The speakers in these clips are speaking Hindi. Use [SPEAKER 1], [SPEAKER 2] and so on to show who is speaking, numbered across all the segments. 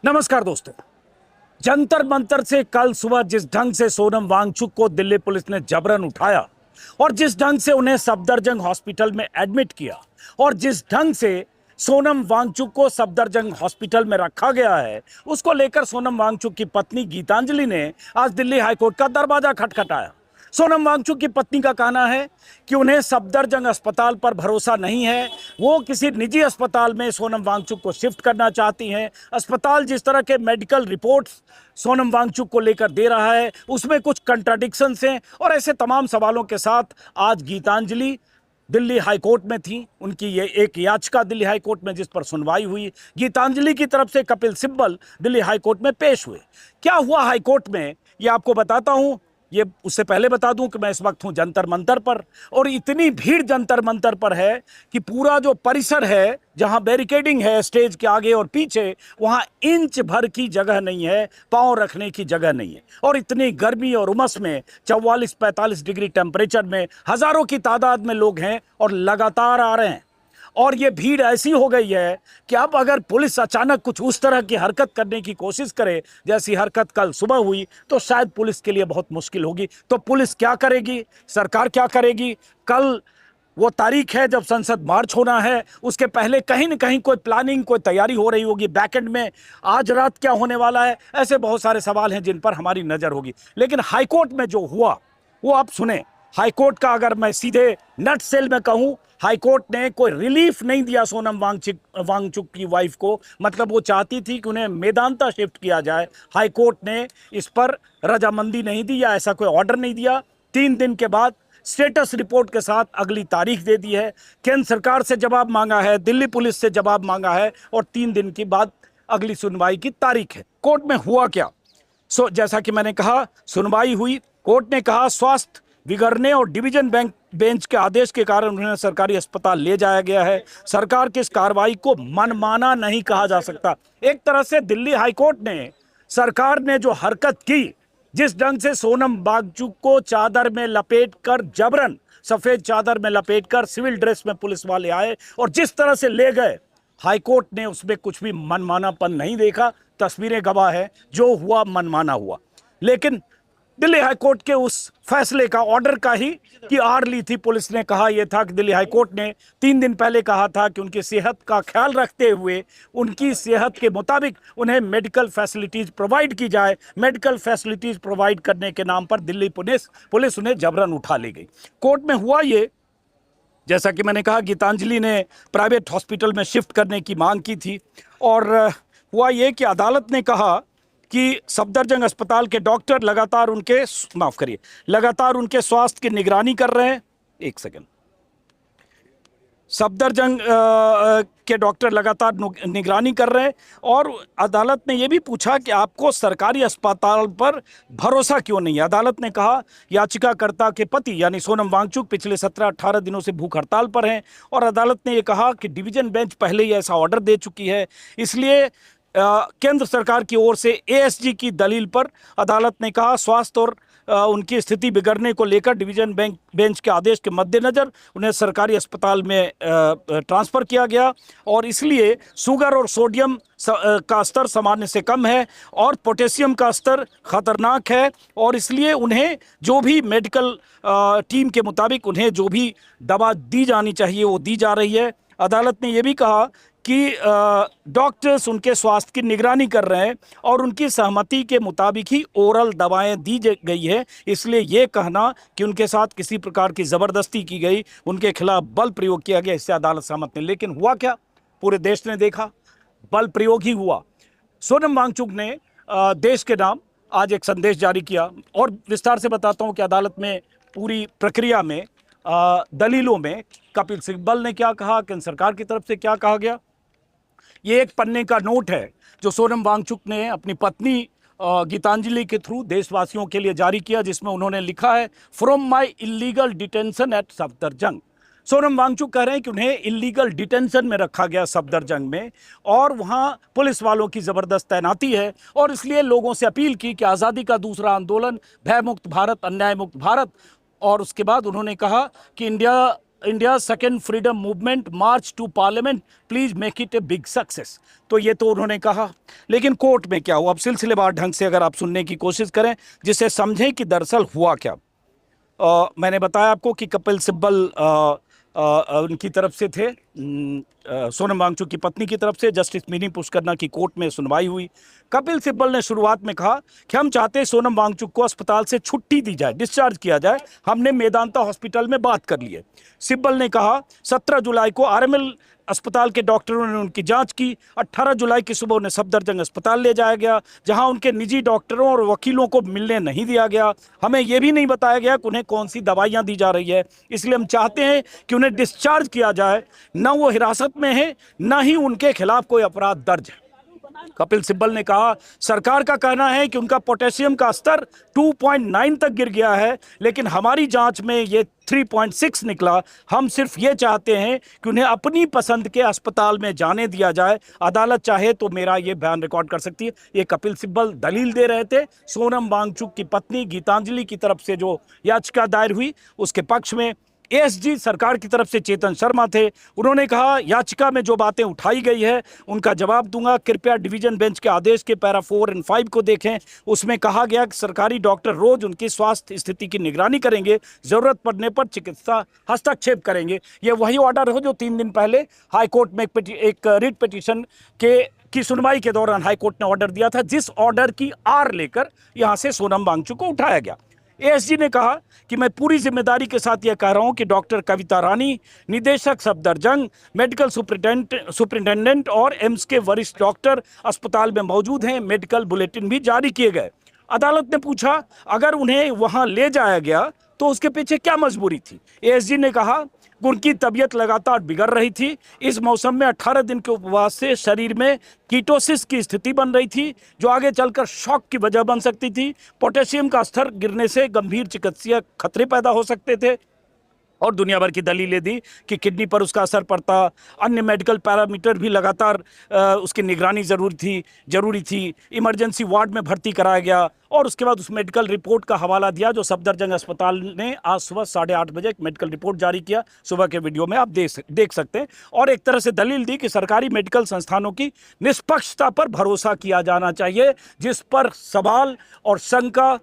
[SPEAKER 1] नमस्कार दोस्तों। जंतर मंतर से कल सुबह जिस ढंग से सोनम वांगचुक को दिल्ली पुलिस ने जबरन उठाया और जिस ढंग से उन्हें सफदरजंग हॉस्पिटल में एडमिट किया और जिस ढंग से सोनम वांगचुक को सफदरजंग हॉस्पिटल में रखा गया है, उसको लेकर सोनम वांगचुक की पत्नी गीतांजलि ने आज दिल्ली हाईकोर्ट का दरवाजा खटखटाया। सोनम वांगचुक की पत्नी का कहना है कि उन्हें सफदरजंग अस्पताल पर भरोसा नहीं है। वो किसी निजी अस्पताल में सोनम वांगचुक को शिफ्ट करना चाहती हैं। अस्पताल जिस तरह के मेडिकल रिपोर्ट्स सोनम वांगचुक को लेकर दे रहा है, उसमें कुछ कंट्राडिक्शंस हैं और ऐसे तमाम सवालों के साथ आज गीतांजलि दिल्ली हाईकोर्ट में थी। उनकी ये एक याचिका दिल्ली हाईकोर्ट में जिस पर सुनवाई हुई, गीतांजलि की तरफ से कपिल सिब्बल दिल्ली हाईकोर्ट में पेश हुए। क्या हुआ हाईकोर्ट में ये आपको बताता हूं। ये उससे पहले बता दूं कि मैं इस वक्त हूं जंतर मंतर पर और इतनी भीड़ जंतर मंतर पर है कि पूरा जो परिसर है जहां बैरिकेडिंग है स्टेज के आगे और पीछे, वहां इंच भर की जगह नहीं है, पांव रखने की जगह नहीं है। और इतनी गर्मी और उमस में 44-45 डिग्री टेम्परेचर में हजारों की तादाद में लोग हैं और लगातार आ रहे हैं। और ये भीड़ ऐसी हो गई है कि अब अगर पुलिस अचानक कुछ उस तरह की हरकत करने की कोशिश करे जैसी हरकत कल सुबह हुई, तो शायद पुलिस के लिए बहुत मुश्किल होगी। तो पुलिस क्या करेगी, सरकार क्या करेगी? कल वो तारीख है जब संसद मार्च होना है, उसके पहले कहीं न कहीं कोई प्लानिंग, कोई तैयारी हो रही होगी बैकएंड में। आज रात क्या होने वाला है, ऐसे बहुत सारे सवाल हैं जिन पर हमारी नजर होगी। लेकिन हाईकोर्ट में जो हुआ वो आप सुने। हाईकोर्ट का अगर मैं सीधे नट सेल में कहूं, हाईकोर्ट ने कोई रिलीफ नहीं दिया सोनम वांगचुक की वाइफ को। मतलब वो चाहती थी कि उन्हें मेदांता शिफ्ट किया जाए। हाईकोर्ट ने इस पर रजामंदी नहीं दी या ऐसा कोई ऑर्डर नहीं दिया। 3 दिन के बाद स्टेटस रिपोर्ट के साथ अगली तारीख दे दी है। केंद्र सरकार से जवाब मांगा है, दिल्ली पुलिस से जवाब मांगा है और 3 दिन के बाद अगली सुनवाई की तारीख है। कोर्ट में हुआ क्या? जैसा कि मैंने कहा, सुनवाई हुई। कोर्ट ने कहा स्वास्थ्य बिगड़ने और डिवीजन बेंच के आदेश के कारण उन्हें सरकारी अस्पताल ले जाया गया है। सरकार की इस कार्रवाई को मनमाना नहीं कहा जा सकता। एक तरह से दिल्ली हाईकोर्ट ने, सरकार ने जो हरकत की, जिस ढंग से सोनम वांगचुक को चादर में लपेटकर जबरन, सफेद चादर में लपेटकर सिविल ड्रेस में पुलिस वाले आए और जिस तरह से ले गए, हाईकोर्ट ने उसमें कुछ भी मनमानापन नहीं देखा। तस्वीरें गवाह है, जो हुआ मनमाना हुआ। लेकिन दिल्ली हाईकोर्ट के उस फैसले का, ऑर्डर का ही कि आड़ ली थी पुलिस ने। कहा यह था कि दिल्ली हाईकोर्ट ने 3 दिन पहले कहा था कि उनकी सेहत का ख्याल रखते हुए उनकी सेहत के मुताबिक उन्हें मेडिकल फैसिलिटीज प्रोवाइड की जाए। मेडिकल फैसिलिटीज प्रोवाइड करने के नाम पर दिल्ली पुलिस उन्हें जबरन उठा ले गई। कोर्ट में हुआ ये, जैसा कि मैंने कहा, गीतांजलि ने प्राइवेट हॉस्पिटल में शिफ्ट करने की मांग की थी और हुआ ये कि अदालत ने कहा कि सफदरजंग अस्पताल के डॉक्टर लगातार उनके स्वास्थ्य की निगरानी कर रहे हैं। एक सेकंड। सफदरजंग के डॉक्टर लगातार निगरानी कर रहे हैं और अदालत ने यह भी पूछा कि आपको सरकारी अस्पताल पर भरोसा क्यों नहीं है। अदालत ने कहा याचिकाकर्ता के पति यानी सोनम वांगचुक पिछले 17-18 दिनों से भूख हड़ताल पर हैं और अदालत ने यह कहा कि डिवीजन बेंच पहले ही ऐसा ऑर्डर दे चुकी है। इसलिए केंद्र सरकार की ओर से एएसजी की दलील पर अदालत ने कहा स्वास्थ्य और उनकी स्थिति बिगड़ने को लेकर डिवीजन बेंच के आदेश के मद्देनजर उन्हें सरकारी अस्पताल में ट्रांसफ़र किया गया और इसलिए शुगर और सोडियम का स्तर सामान्य से कम है और पोटेशियम का स्तर खतरनाक है और इसलिए उन्हें जो भी मेडिकल टीम के मुताबिक उन्हें जो भी दवा दी जानी चाहिए वो दी जा रही है। अदालत ने यह भी कहा कि डॉक्टर्स उनके स्वास्थ्य की निगरानी कर रहे हैं और उनकी सहमति के मुताबिक ही ओरल दवाएं दी गई है। इसलिए ये कहना कि उनके साथ किसी प्रकार की ज़बरदस्ती की गई, उनके खिलाफ बल प्रयोग किया गया, इससे अदालत सहमत नहीं। लेकिन हुआ क्या? पूरे देश ने देखा, बल प्रयोग ही हुआ। सोनम वांगचुक ने देश के नाम आज एक संदेश जारी किया और विस्तार से बताता हूँ कि अदालत में पूरी प्रक्रिया में, दलीलों में कपिल सिब्बल ने क्या कहा, केंद्र सरकार की तरफ से क्या कहा गया। ये एक पन्ने का नोट है जो सोनम वांगचुक ने अपनी पत्नी गीतांजलि के थ्रू देशवासियों के लिए जारी किया, जिसमें उन्होंने लिखा है from my illegal detention at Safdarjung. Sonam Wangchuk कह रहे हैं कि उन्हें इलीगल डिटेंशन में रखा गया सफदरजंग में और वहां पुलिस वालों की ज़बरदस्त तैनाती है और इसलिए लोगों से अपील की कि आज़ादी का दूसरा आंदोलन, भय मुक्त भारत, अन्याय मुक्त भारत, और उसके बाद उन्होंने कहा कि India India second freedom movement March two parliament, please make it a big success. तो ये तो उन्होंने कहा, लेकिन कोर्ट में क्या हुआ अब सिलसिलेवार ढंग से अगर आप सुनने की कोशिश करें, जिससे समझें कि दरअसल हुआ क्या। मैंने बताया आपको कि कपिल सिब्बल उनकी तरफ से थे, सोनम वांगचुक की पत्नी की तरफ से जस्टिस मिनी पुष्करना की कोर्ट में सुनवाई हुई। कपिल सिब्बल ने शुरुआत में कहा कि हम चाहते हैं सोनम वांगचुक को अस्पताल से छुट्टी दी जाए, डिस्चार्ज किया जाए, हमने मेदांता हॉस्पिटल में बात कर ली है। सिब्बल ने कहा 17 जुलाई को आरएमएल अस्पताल के डॉक्टरों ने उनकी जांच की, 18 जुलाई की सुबह उन्हें सफदरजंग अस्पताल ले जाया गया, जहां उनके निजी डॉक्टरों और वकीलों को मिलने नहीं दिया गया। हमें यह भी नहीं बताया गया कि उन्हें कौन सी दवाइयां दी जा रही है, इसलिए हम चाहते हैं कि उन्हें डिस्चार्ज किया जाए। न वो हिरासत में है, न ही उनके खिलाफ कोई अपराध दर्ज है। कपिल सिब्बल ने कहा सरकार का कहना है कि उनका पोटेशियम का स्तर 2.9 तक गिर गया है, लेकिन हमारी जांच में ये 3.6 निकला। हम सिर्फ ये चाहते हैं कि उन्हें अपनी पसंद के अस्पताल में जाने दिया जाए। अदालत चाहे तो मेरा ये बयान रिकॉर्ड कर सकती है। ये कपिल सिब्बल दलील दे रहे थे सोनम वांगचुक की पत्नी गीतांजलि की तरफ से जो याचिका दायर हुई उसके पक्ष में। एएसजी सरकार की तरफ से चेतन शर्मा थे। उन्होंने कहा याचिका में जो बातें उठाई गई है उनका जवाब दूंगा, कृपया डिवीजन बेंच के आदेश के पैरा 4 और 5 को देखें। उसमें कहा गया कि सरकारी डॉक्टर रोज उनकी स्वास्थ्य स्थिति की निगरानी करेंगे, जरूरत पड़ने पर चिकित्सा हस्तक्षेप करेंगे। यह वही ऑर्डर हो जो 3 दिन पहले हाईकोर्ट में एक रिट पिटीशन की सुनवाई के दौरान हाईकोर्ट ने ऑर्डर दिया था, जिस ऑर्डर की आड़ लेकर यहां से सोनम वांगचुक को उठाया गया। एएसजी ने कहा कि मैं पूरी जिम्मेदारी के साथ यह कह रहा हूं कि डॉक्टर कविता रानी, निदेशक सफदरजंग, मेडिकल सुपरिंटेंडेंट और एम्स के वरिष्ठ डॉक्टर अस्पताल में मौजूद हैं। मेडिकल बुलेटिन भी जारी किए गए। अदालत ने पूछा अगर उन्हें वहां ले जाया गया तो उसके पीछे क्या मजबूरी थी। एएसजी ने कहा उनकी तबीयत लगातार बिगड़ रही थी। इस मौसम में 18 दिन के उपवास से शरीर में कीटोसिस की स्थिति बन रही थी, जो आगे चलकर शॉक की वजह बन सकती थी। पोटेशियम का स्तर गिरने से गंभीर चिकित्सीय खतरे पैदा हो सकते थे और दुनिया भर की दलीलें दी कि किडनी पर उसका असर पड़ता। अन्य मेडिकल पैरामीटर भी लगातार उसकी निगरानी जरूरी थी। इमरजेंसी वार्ड में भर्ती कराया गया और उसके बाद उस मेडिकल रिपोर्ट का हवाला दिया जो सफदरजंग अस्पताल ने आज सुबह 8:30 बजे एक मेडिकल रिपोर्ट जारी किया। सुबह के वीडियो में आप देख सकते हैं। और एक तरह से दलील दी कि सरकारी मेडिकल संस्थानों की निष्पक्षता पर भरोसा किया जाना चाहिए, जिस पर सवाल और शंका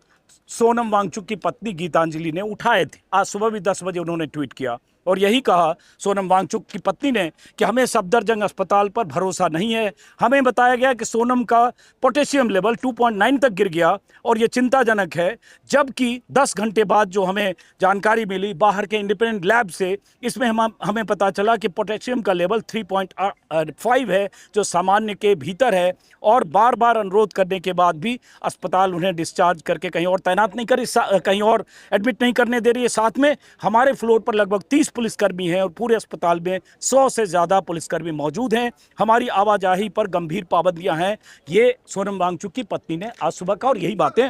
[SPEAKER 1] सोनम वांगचुक की पत्नी गीतांजलि ने उठाए थे। आज सुबह भी 10 बजे उन्होंने ट्वीट किया और यही कहा सोनम वांगचुक की पत्नी ने कि हमें सफदरजंग अस्पताल पर भरोसा नहीं है। हमें बताया गया कि सोनम का पोटेशियम लेवल 2.9 तक गिर गया और ये चिंताजनक है, जबकि 10 घंटे बाद जो हमें जानकारी मिली बाहर के इंडिपेंडेंट लैब से, इसमें हमें पता चला कि पोटेशियम का लेवल 3.5 है, जो सामान्य के भीतर है। और बार बार अनुरोध करने के बाद भी अस्पताल उन्हें डिस्चार्ज करके कहीं और तैनात नहीं करी, कहीं और एडमिट नहीं करने दे रही है। साथ में हमारे फ्लोर पर लगभग 30 पुलिसकर्मी हैं और पूरे अस्पताल में 100 से ज़्यादा पुलिसकर्मी मौजूद हैं। हमारी आवाजाही पर गंभीर पाबंदियां हैं। ये सोनम वांगचुक की पत्नी ने आज सुबह कहा। और यही बातें,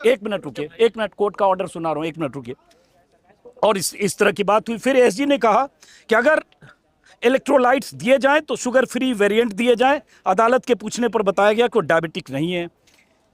[SPEAKER 1] एक मिनट रुकिए, 1 मिनट, कोर्ट का ऑर्डर सुना रहा हूं, 1 मिनट रुकिए। और इस तरह की बात हुई। फिर एसजी ने कहा कि अगर इलेक्ट्रोलाइट्स दिए जाएं तो शुगर फ्री वेरिएंट दिए जाएं। अदालत के पूछने पर बताया गया कि वो डायबिटिक नहीं है।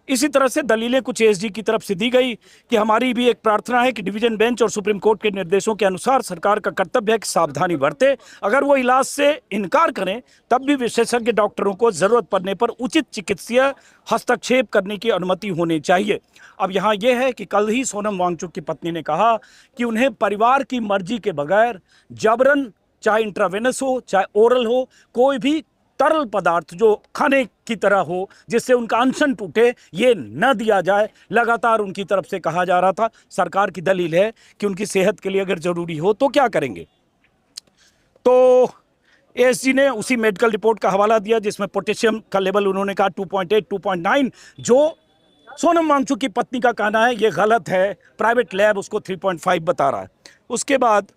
[SPEAKER 1] इसी तरह से दलीलें कुछ एसजी की तरफ से दी गई कि हमारी भी एक प्रार्थना है कि डिवीजन बेंच और सुप्रीम कोर्ट के निर्देशों के अनुसार सरकार का कर्तव्य है कि सावधानी बरते। अगर वो इलाज से इनकार करें तब भी विशेषज्ञ डॉक्टरों को जरूरत पड़ने पर उचित चिकित्सीय हस्तक्षेप करने की अनुमति होनी चाहिए। अब यहाँ यह है कि कल ही सोनम वांगचुक की पत्नी ने कहा कि उन्हें परिवार की मर्जी के बगैर जबरन, चाहे इंट्रावेनस हो चाहे ओरल हो, कोई भी तरल पदार्थ जो खाने की तरह हो जिससे उनका अनशन टूटे, ये न दिया जाए। लगातार उनकी तरफ से कहा जा रहा था। सरकार की दलील है कि उनकी सेहत के लिए अगर जरूरी हो तो क्या करेंगे। तो एएसजी ने उसी मेडिकल रिपोर्ट का हवाला दिया जिसमें पोटेशियम का लेवल उन्होंने कहा 2.8, 2.9, जो सोनम वांगचुक की पत्नी का कहना है ये गलत है। प्राइवेट लैब उसको 3.5 बता रहा है। उसके बाद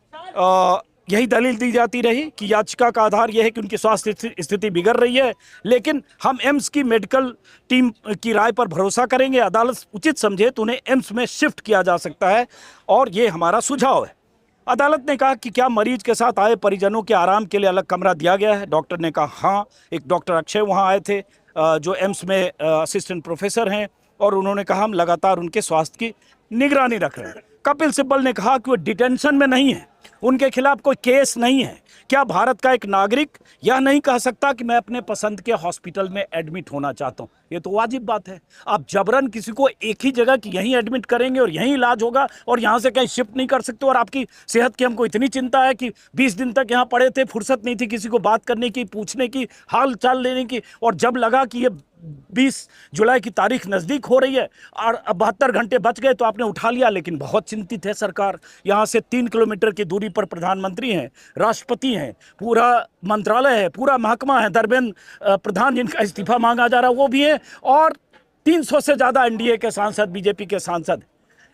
[SPEAKER 1] यही दलील दी जाती रही कि याचिका का आधार यह है कि उनकी स्वास्थ्य स्थिति बिगड़ रही है, लेकिन हम एम्स की मेडिकल टीम की राय पर भरोसा करेंगे। अदालत उचित समझे तो उन्हें एम्स में शिफ्ट किया जा सकता है और ये हमारा सुझाव है। अदालत ने कहा कि क्या मरीज के साथ आए परिजनों के आराम के लिए अलग कमरा दिया गया है। डॉक्टर ने कहा हाँ। एक डॉक्टर अक्षय वहाँ आए थे जो एम्स में असिस्टेंट प्रोफेसर हैं और उन्होंने कहा हम लगातार उनके स्वास्थ्य की निगरानी रख रहे हैं। कपिल सिब्बल ने कहा कि वो डिटेंशन में नहीं है, उनके खिलाफ कोई केस नहीं है। क्या भारत का एक नागरिक यह नहीं कह सकता कि मैं अपने पसंद के हॉस्पिटल में एडमिट होना चाहता हूं? ये तो वाजिब बात है। आप जबरन किसी को एक ही जगह की यहीं एडमिट करेंगे और यहीं इलाज होगा और यहां से कहीं शिफ्ट नहीं कर सकते। और आपकी सेहत की हमको इतनी चिंता है कि 20 दिन तक यहां पड़े थे, फुर्सत नहीं थी किसी को बात करने की, पूछने की, हाल चाल लेने की। और जब लगा कि ये 20 जुलाई की तारीख नजदीक हो रही है और 72 घंटे बच गए तो आपने उठा लिया। लेकिन बहुत चिंतित है सरकार। यहां से 3 किलोमीटर की दूरी पर प्रधानमंत्री हैं, राष्ट्रपति हैं, पूरा मंत्रालय है, पूरा महकमा है, धर्मेंद्र प्रधान जिनका इस्तीफा मांगा जा रहा है वो भी है, और 300 से ज्यादा एनडीए के सांसद, बीजेपी के सांसद।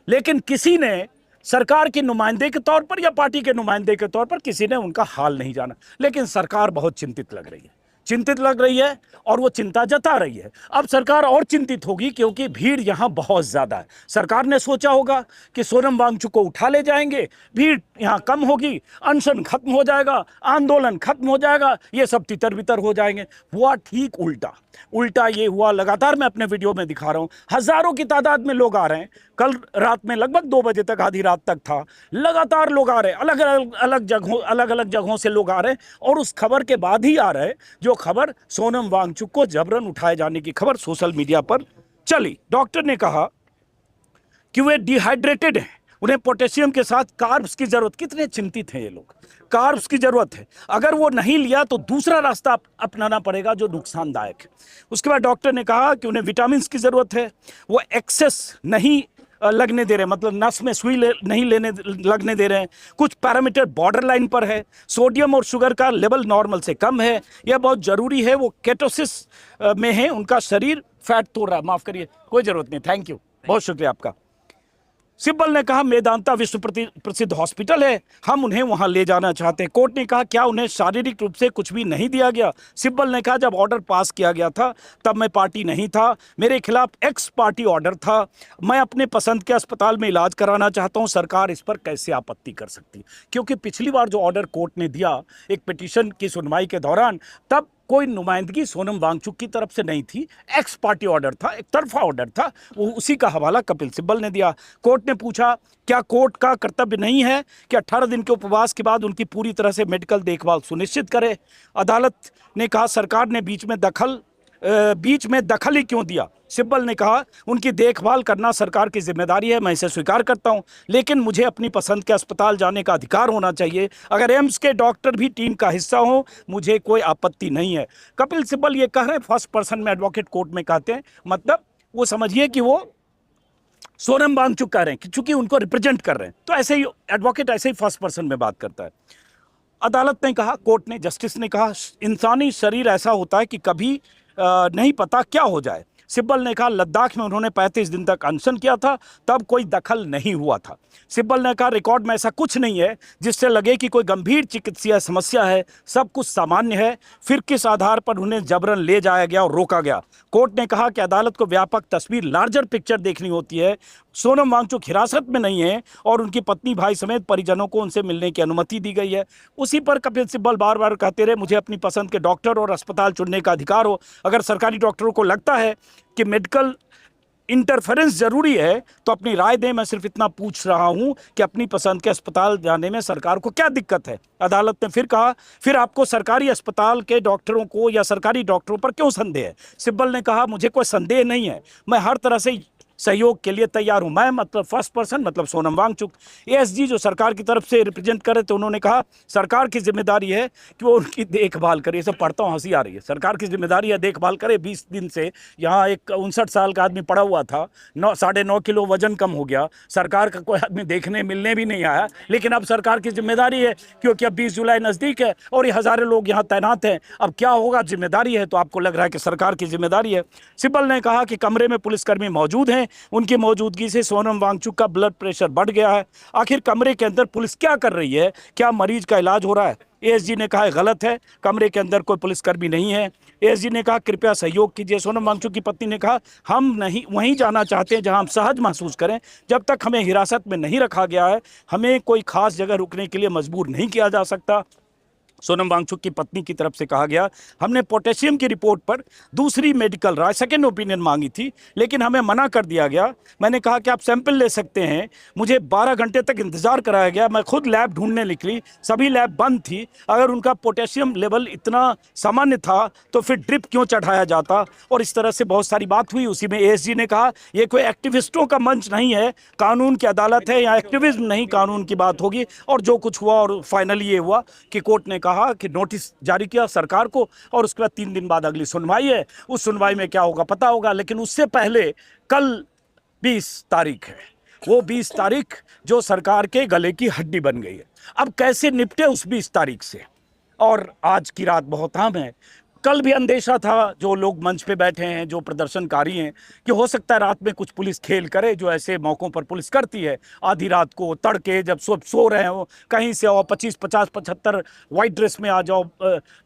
[SPEAKER 1] लेकिन किसी ने सरकार के नुमाइंदे के तौर पर या पार्टी के नुमाइंदे के तौर पर किसी ने उनका हाल नहीं जाना। लेकिन सरकार बहुत चिंतित लग रही है, चिंतित लग रही है और वो चिंता जता रही है। अब सरकार और चिंतित होगी क्योंकि भीड़ यहां बहुत ज्यादा है। सरकार ने सोचा होगा कि सोनम वांगचुक को उठा ले जाएंगे, भीड़ यहां कम होगी, अनशन खत्म हो जाएगा, आंदोलन खत्म हो जाएगा, ये सब तितर बितर हो जाएंगे। हुआ ठीक उल्टा। उल्टा ये हुआ, लगातार मैं अपने वीडियो में दिखा रहा हूं, हजारों की तादाद में लोग आ रहे हैं। कल रात में लगभग 2 बजे तक, आधी रात तक था, लगातार लोग आ रहे हैं, अलग अलग जगहों से लोग आ रहे हैं। और उस खबर के बाद ही आ रहे हैं जो खबर सोनम वांगचुक को जबरन उठाए जाने की खबर सोशल मीडिया पर चली। डॉक्टर ने कहा कि वे डिहाइड्रेटेड हैं, उन्हें पोटेशियम के साथ कार्ब्स की जरूरत। कितने चिंतित हैं ये लोग। कार्ब्स की जरूरत है, अगर वो नहीं लिया तो दूसरा रास्ता अपनाना पड़ेगा जो नुकसानदायक है। उसके बाद डॉक्टर ने कहा कि उन्हें विटामिन की जरूरत है, वो एक्सेस नहीं लगने दे रहे, मतलब नस में सुई नहीं लगने दे रहे हैं। कुछ पैरामीटर बॉर्डर लाइन पर है, सोडियम और शुगर का लेवल नॉर्मल से कम है, यह बहुत जरूरी है। वो केटोसिस में है, उनका शरीर फैट तोड़ रहा है। माफ करिए, कोई जरूरत नहीं, थैंक यू, बहुत शुक्रिया आपका। सिब्बल ने कहा मेदांता विश्व प्रसिद्ध हॉस्पिटल है, हम उन्हें वहां ले जाना चाहते हैं। कोर्ट ने कहा क्या उन्हें शारीरिक रूप से कुछ भी नहीं दिया गया? सिब्बल ने कहा जब ऑर्डर पास किया गया था तब मैं पार्टी नहीं था, मेरे खिलाफ एक्स पार्टी ऑर्डर था, मैं अपने पसंद के अस्पताल में इलाज कराना चाहता हूं। सरकार इस पर कैसे आपत्ति कर सकती है? क्योंकि पिछली बार जो ऑर्डर कोर्ट ने दिया एक पिटीशन की सुनवाई के दौरान, तब कोई नुमाइंदगी सोनम वांगचुक की तरफ से नहीं थी, एक्स पार्टी ऑर्डर था, एक तरफा ऑर्डर था, वो उसी का हवाला कपिल सिब्बल ने दिया। कोर्ट ने पूछा क्या कोर्ट का कर्तव्य नहीं है कि 18 दिन के उपवास के बाद उनकी पूरी तरह से मेडिकल देखभाल सुनिश्चित करे? अदालत ने कहा सरकार ने बीच में दखल ही क्यों दिया? सिब्बल ने कहा उनकी देखभाल करना सरकार की जिम्मेदारी है, मैं इसे स्वीकार करता हूं, लेकिन मुझे अपनी पसंद के अस्पताल जाने का अधिकार होना चाहिए। अगर एम्स के डॉक्टर भी टीम का हिस्सा हो मुझे कोई आपत्ति नहीं है। कपिल सिब्बल ये कह रहे हैं, फर्स्ट पर्सन में एडवोकेट कोर्ट में कहते हैं, मतलब वो समझिए कि वो सोनम वांगचुक कह रहे हैं कि चूंकि उनको रिप्रेजेंट कर रहे हैं, तो ऐसे ही एडवोकेट ऐसे ही फर्स्ट पर्सन में बात करता है। अदालत ने कहा, कोर्ट ने, जस्टिस ने कहा इंसानी शरीर ऐसा होता है कि कभी नहीं पता क्या हो जाए। सिब्बल ने कहा लद्दाख में उन्होंने 35 दिन तक अनशन किया था, तब कोई दखल नहीं हुआ था। सिब्बल ने कहा रिकॉर्ड में ऐसा कुछ नहीं है जिससे लगे कि कोई गंभीर चिकित्सीय समस्या है, सब कुछ सामान्य है, फिर किस आधार पर उन्हें जबरन ले जाया गया और रोका गया? कोर्ट ने कहा कि अदालत को व्यापक तस्वीर, लार्जर पिक्चर देखनी होती है। सोनम वांगचुक हिरासत में नहीं है और उनकी पत्नी, भाई समेत परिजनों को उनसे मिलने की अनुमति दी गई है। उसी पर कपिल सिब्बल बार बार कहते रहे मुझे अपनी पसंद के डॉक्टर और अस्पताल चुनने का अधिकार हो। अगर सरकारी डॉक्टरों को लगता है कि मेडिकल इंटरफेरेंस जरूरी है तो अपनी राय दें, मैं सिर्फ इतना पूछ रहा हूं कि अपनी पसंद के अस्पताल जाने में सरकार को क्या दिक्कत है? अदालत ने फिर कहा फिर आपको सरकारी अस्पताल के डॉक्टरों को या सरकारी डॉक्टरों पर क्यों संदेह है? सिब्बल ने कहा मुझे कोई संदेह नहीं है, मैं हर तरह से सहयोग के लिए तैयार हूं। मैं मतलब फर्स्ट पर्सन मतलब सोनम वांगचुक। एएसजी जो सरकार की तरफ से रिप्रेजेंट करे तो उन्होंने कहा सरकार की जिम्मेदारी है कि वो उनकी देखभाल करे। ये सब पढ़ता हूँ हंसी आ रही है। सरकार की जिम्मेदारी है देखभाल करे। 20 दिन से यहाँ एक 59 साल का आदमी पड़ा हुआ था, 9.5 किलो वजन कम हो गया, सरकार का कोई आदमी देखने मिलने भी नहीं आया। लेकिन अब सरकार की जिम्मेदारी है क्योंकि अब 20 जुलाई नज़दीक है और ये हज़ारों लोग यहाँ तैनात हैं। अब क्या होगा? जिम्मेदारी है तो आपको लग रहा है कि सरकार की जिम्मेदारी है। सिब्बल ने कहा कि कमरे में पुलिसकर्मी मौजूद हैं, उनकी मौजूदगी से सोनम वांगचुक का ब्लड प्रेशर बढ़ गया है। आखिर कमरे के अंदर पुलिस क्या कर रही है? क्या मरीज का इलाज हो रहा है? एएसजी ने कहा गलत है, कमरे के अंदर कोई पुलिसकर्मी नहीं है। एएसजी ने कहा कृपया सहयोग कीजिए। सोनम वांगचुक की पत्नी ने कहा हम नहीं वहीं जाना चाहते हैं जहां हम सहज महसूस करें। जब तक हमें हिरासत में नहीं रखा गया है हमें कोई खास जगह रुकने के लिए मजबूर नहीं किया जा सकता। सोनम वांगचुक की पत्नी की तरफ से कहा गया, हमने पोटेशियम की रिपोर्ट पर दूसरी मेडिकल राय, सेकेंड ओपिनियन मांगी थी, लेकिन हमें मना कर दिया गया। मैंने कहा कि आप सैंपल ले सकते हैं। मुझे 12 घंटे तक इंतजार कराया गया। मैं खुद लैब ढूंढने निकली, सभी लैब बंद थी। अगर उनका पोटेशियम लेवल इतना सामान्य था तो फिर ड्रिप क्यों चढ़ाया जाता। और इस तरह से बहुत सारी बात हुई। उसी में एएसजी ने कहा यह कोई एक्टिविस्टों का मंच नहीं है, कानून की अदालत है, यहाँ एक्टिविज्म नहीं कानून की बात होगी। और जो कुछ हुआ, और फाइनली ये हुआ कि कोर्ट ने कहा कि नोटिस जारी किया सरकार को, और उसके बाद 3 दिन बाद अगली सुनवाई है। उस सुनवाई में क्या होगा पता होगा, लेकिन उससे पहले कल 20 तारीख है, वो 20 तारीख जो सरकार के गले की हड्डी बन गई है। अब कैसे निपटे उस 20 तारीख से। और आज की रात बहुत अहम है। कल भी अंदेशा था, जो लोग मंच पे बैठे हैं, जो प्रदर्शनकारी हैं, कि हो सकता है रात में कुछ पुलिस खेल करे, जो ऐसे मौक़ों पर पुलिस करती है। आधी रात को, तड़के, जब सब सो रहे हो, कहीं से आओ, 25, 50, 75 वाइट ड्रेस में आ जाओ,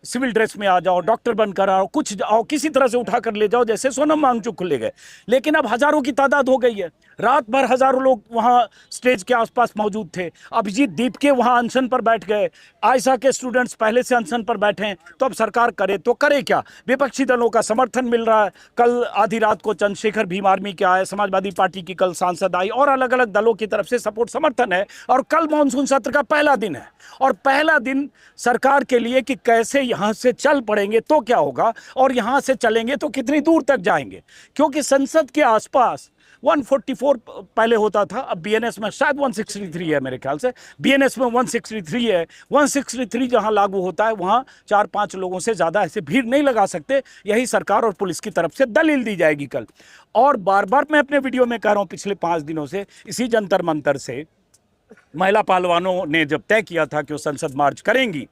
[SPEAKER 1] सिविल ड्रेस में आ जाओ, डॉक्टर बनकर आओ, कुछ आओ, किसी तरह से उठा कर ले जाओ, जैसे सोनम वांगचुक को ले गए। लेकिन अब हज़ारों की तादाद हो गई है। रात भर हज़ारों लोग वहाँ स्टेज के आसपास मौजूद थे। अभिजीत दीप के वहाँ अनशन पर बैठ गए। आयशा के स्टूडेंट्स पहले से अनशन पर बैठे हैं। तो अब सरकार करे तो करे क्या। विपक्षी दलों का समर्थन मिल रहा है। कल आधी रात को चंद्रशेखर भीम आर्मी के आए, समाजवादी पार्टी की कल सांसद आई, और अलग अलग दलों की तरफ से सपोर्ट समर्थन है। और कल मानसून सत्र का पहला दिन है, और पहला दिन सरकार के लिए कि कैसे यहाँ से चल पड़ेंगे तो क्या होगा, और यहाँ से चलेंगे तो कितनी दूर तक जाएंगे। क्योंकि संसद के आसपास 144 पहले होता था, अब बीएनएस में शायद 163 है, मेरे ख्याल से बीएनएस में 163 है। 163 जहां लागू होता है वहां 4-5 लोगों से ज़्यादा ऐसे भीड़ नहीं लगा सकते। यही सरकार और पुलिस की तरफ से दलील दी जाएगी कल। और बार बार मैं अपने वीडियो में कह रहा हूं, पिछले 5 दिनों से इसी जंतर मंतर से महिला पहलवानों ने जब तय किया था कि वो संसद मार्च करेंगी,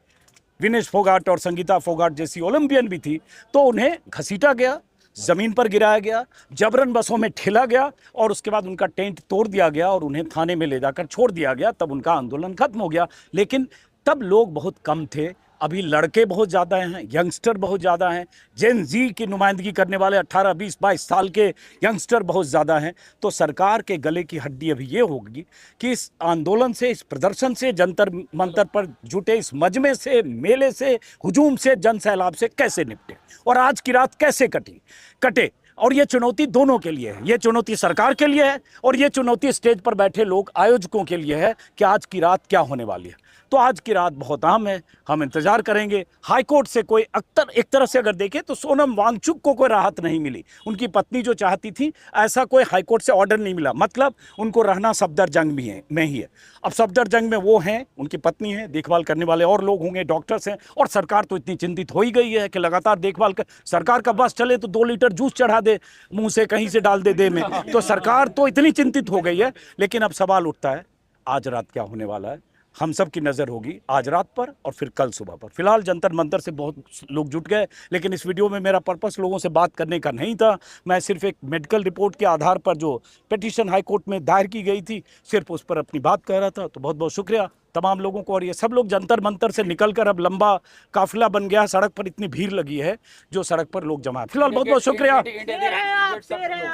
[SPEAKER 1] विनेश फोगाट और संगीता फोगाट जैसी ओलंपियन भी थी, तो उन्हें घसीटा गया, जमीन पर गिराया गया, जबरन बसों में ठेला गया, और उसके बाद उनका टेंट तोड़ दिया गया और उन्हें थाने में ले जाकर छोड़ दिया गया। तब उनका आंदोलन खत्म हो गया। लेकिन तब लोग बहुत कम थे। अभी लड़के बहुत ज़्यादा हैं, यंगस्टर बहुत ज़्यादा हैं, जेन जी की नुमाइंदगी करने वाले 18, 20, 22 साल के यंगस्टर बहुत ज़्यादा हैं। तो सरकार के गले की हड्डी अभी ये होगी कि इस आंदोलन से, इस प्रदर्शन से, जंतर मंतर पर जुटे इस मजमे से, मेले से, हुजूम से, जन सैलाब से कैसे निपटे, और आज की रात कैसे कटे। और ये चुनौती दोनों के लिए है। ये चुनौती सरकार के लिए है, और ये चुनौती स्टेज पर बैठे लोग, आयोजकों के लिए है कि आज की रात क्या होने वाली है। तो आज की रात बहुत अहम है, हम इंतजार करेंगे। हाईकोर्ट से कोई एक तरह से अगर देखें तो सोनम वांगचुक को कोई राहत नहीं मिली। उनकी पत्नी जो चाहती थी, ऐसा कोई हाईकोर्ट से ऑर्डर नहीं मिला। मतलब उनको रहना सफदरजंग में ही है। अब सफदरजंग में वो हैं, उनकी पत्नी है, देखभाल करने वाले और लोग होंगे, डॉक्टर्स हैं, और सरकार तो इतनी चिंतित हो ही गई है कि लगातार देखभाल कर। सरकार का बस चले तो 2 लीटर जूस चढ़ा दे मुंह से, कहीं से डाल दे में। तो सरकार तो इतनी चिंतित हो गई है। लेकिन अब सवाल उठता है, आज रात क्या होने वाला है। हम सब की नज़र होगी आज रात पर और फिर कल सुबह पर। फिलहाल जंतर मंतर से बहुत लोग जुट गए, लेकिन इस वीडियो में मेरा पर्पस लोगों से बात करने का नहीं था। मैं सिर्फ एक मेडिकल रिपोर्ट के आधार पर जो पिटीशन हाई कोर्ट में दायर की गई थी, सिर्फ उस पर अपनी बात कह रहा था। तो बहुत बहुत शुक्रिया तमाम लोगों को। और ये सब लोग जंतर मंतर से निकलकर अब लंबा काफिला बन गया, सड़क पर इतनी भीड़ लगी है, जो सड़क पर लोग जमा है। फिलहाल बहुत बहुत शुक्रिया,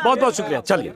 [SPEAKER 1] बहुत बहुत शुक्रिया। चलिए।